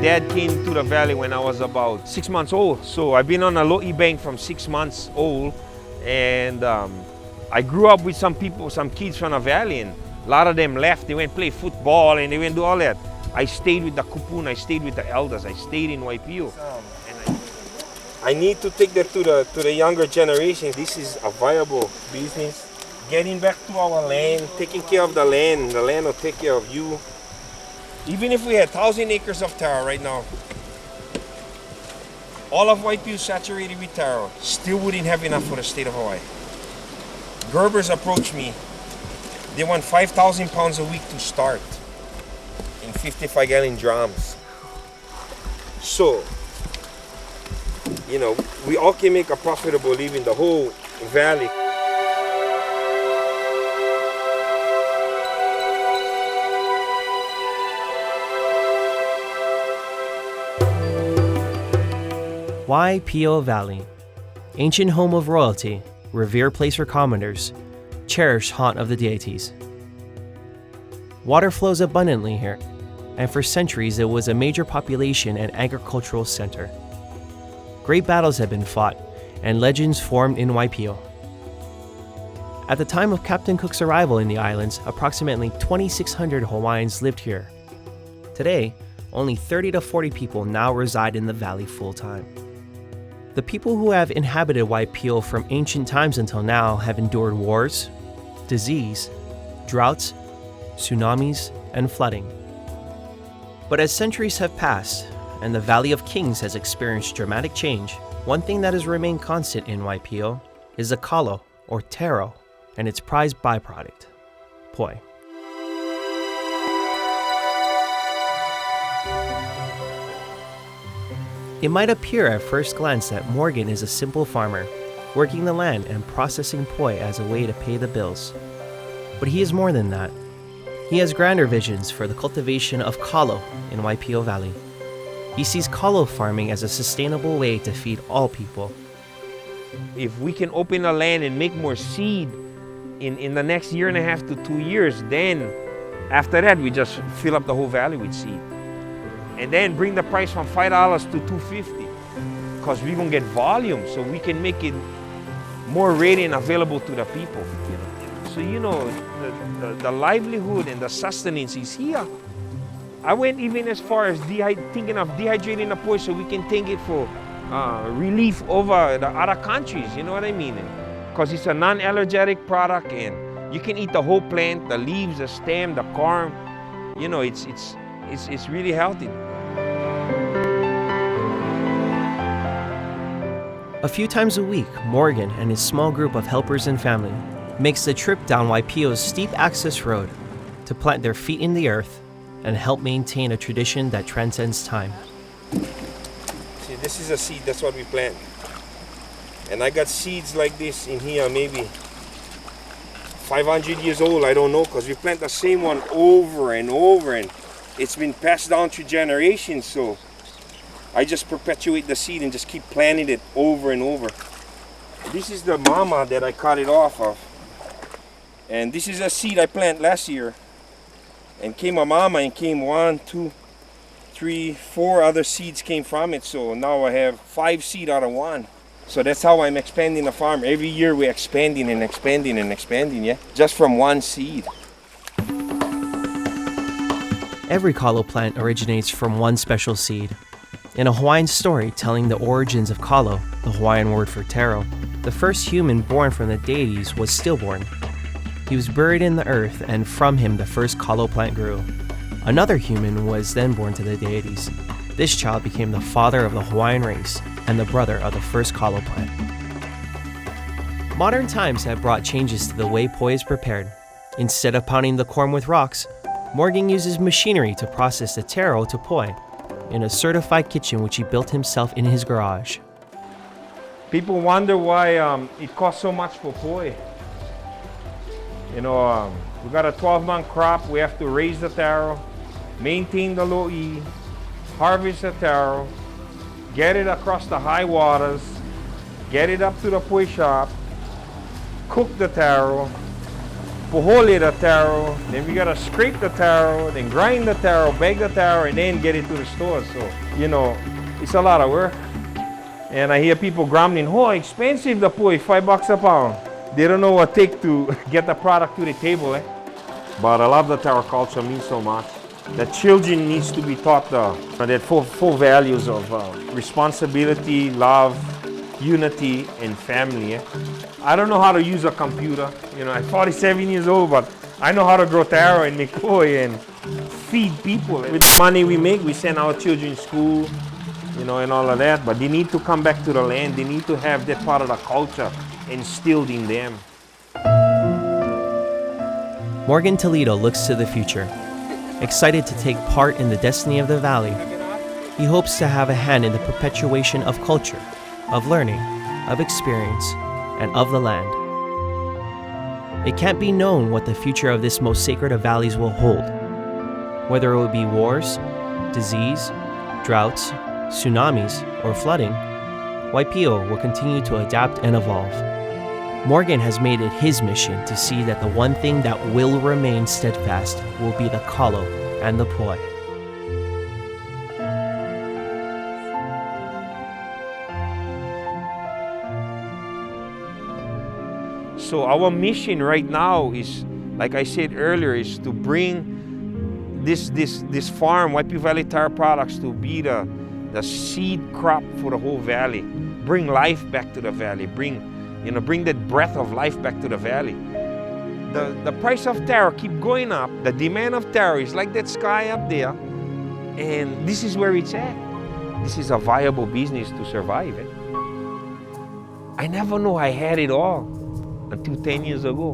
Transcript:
dad came to the valley when I was about 6 months old. So I've been on a Lo'i bank from 6 months old. And I grew up with some people, some kids from the valley, and a lot of them left. They went play football and they went do all that. I stayed with the kupun, I stayed with the elders, I stayed in Waipi'o. I need to take that to the younger generation. This is a viable business. Getting back to our land, taking care of the land will take care of you. Even if we had 1,000 acres of taro right now, all of Waipi'o saturated with taro, still wouldn't have enough for the state of Hawaii. Gerbers approached me. They want 5,000 pounds a week to start in 55-gallon drums. So, you know, we all can make a profitable living, the whole valley. Waipi'o Valley, ancient home of royalty, revered place for commoners, cherished haunt of the deities. Water flows abundantly here, and for centuries it was a major population and agricultural center. Great battles have been fought, and legends formed in Waipi'o. At the time of Captain Cook's arrival in the islands, approximately 2,600 Hawaiians lived here. Today, only 30 to 40 people now reside in the valley full-time. The people who have inhabited Waipi'o from ancient times until now have endured wars, disease, droughts, tsunamis, and flooding. But as centuries have passed, and the Valley of Kings has experienced dramatic change, one thing that has remained constant in Waipi'o is the kalo, or taro, and its prized byproduct, poi. It might appear at first glance that Morgan is a simple farmer, working the land and processing poi as a way to pay the bills. But he is more than that. He has grander visions for the cultivation of kalo in Waipi'o Valley. He sees kalo farming as a sustainable way to feed all people. If we can open the land and make more seed in the next 1.5 to 2 years, then after that we just fill up the whole valley with seed. And then bring the price from $5 to $2.50, because we're gonna get volume, so we can make it more ready and available to the people. You know? So you know, the livelihood and the sustenance is here. I went even as far as thinking of dehydrating the poi so we can take it for relief over the other countries. You know what I mean? Because it's a non-allergenic product, and you can eat the whole plant, the leaves, the stem, the corm. You know, it's really healthy. A few times a week, Morgan and his small group of helpers and family makes the trip down Waipi'o's steep access road to plant their feet in the earth and help maintain a tradition that transcends time. See, this is a seed, that's what we plant. And I got seeds like this in here, maybe 500 years old, I don't know, because we plant the same one over and over, and it's been passed down through generations, so I just perpetuate the seed and just keep planting it over and over. This is the mama that I cut it off of. And this is a seed I planted last year. And came a mama, and came 1, 2, 3, 4 other seeds came from it. So now I have 5 seeds out of 1. So that's how I'm expanding the farm. Every year we're expanding and expanding and expanding, yeah? Just from 1 seed. Every kalo plant originates from one special seed. In a Hawaiian story telling the origins of kalo, the Hawaiian word for taro, the first human born from the deities was stillborn. He was buried in the earth, and from him the first kalo plant grew. Another human was then born to the deities. This child became the father of the Hawaiian race and the brother of the first kalo plant. Modern times have brought changes to the way poi is prepared. Instead of pounding the corn with rocks, Morgan uses machinery to process the taro to poi in a certified kitchen which he built himself in his garage. People wonder why it costs so much for poi. You know, we got a 12-month crop. We have to raise the taro, maintain the lo'i, harvest the taro, get it across the high waters, get it up to the poi shop, cook the taro, pohole the taro, then we gotta scrape the taro, then grind the taro, bag the taro, and then get it to the stores. So, you know, it's a lot of work. And I hear people grumbling, oh, expensive the poi, $5 a pound. They don't know what it takes to get the product to the table, eh? But I love the taro culture, means so much. The children needs to be taught that four values of responsibility, love, unity, and family. Eh? I don't know how to use a computer. You know, I'm 47 years old, but I know how to grow taro and make poi and feed people. With the money we make, we send our children to school, you know, and all of that. But they need to come back to the land. They need to have that part of the culture instilled in them. Morgan Toledo looks to the future, excited to take part in the destiny of the valley. He hopes to have a hand in the perpetuation of culture, of learning, of experience, and of the land. It can't be known what the future of this most sacred of valleys will hold. Whether it will be wars, disease, droughts, tsunamis, or flooding, Waipi'o will continue to adapt and evolve. Morgan has made it his mission to see that the one thing that will remain steadfast will be the kalo and the poi. So our mission right now is, like I said earlier, is to bring this farm, Waipi'o Valley Taro Products, to be the seed crop for the whole valley. Bring life back to the valley. Bring that breath of life back to the valley. The price of taro keep going up. The demand of taro is like that sky up there. And this is where it's at. This is a viable business to survive. Eh? I never knew I had it all until 10 years ago.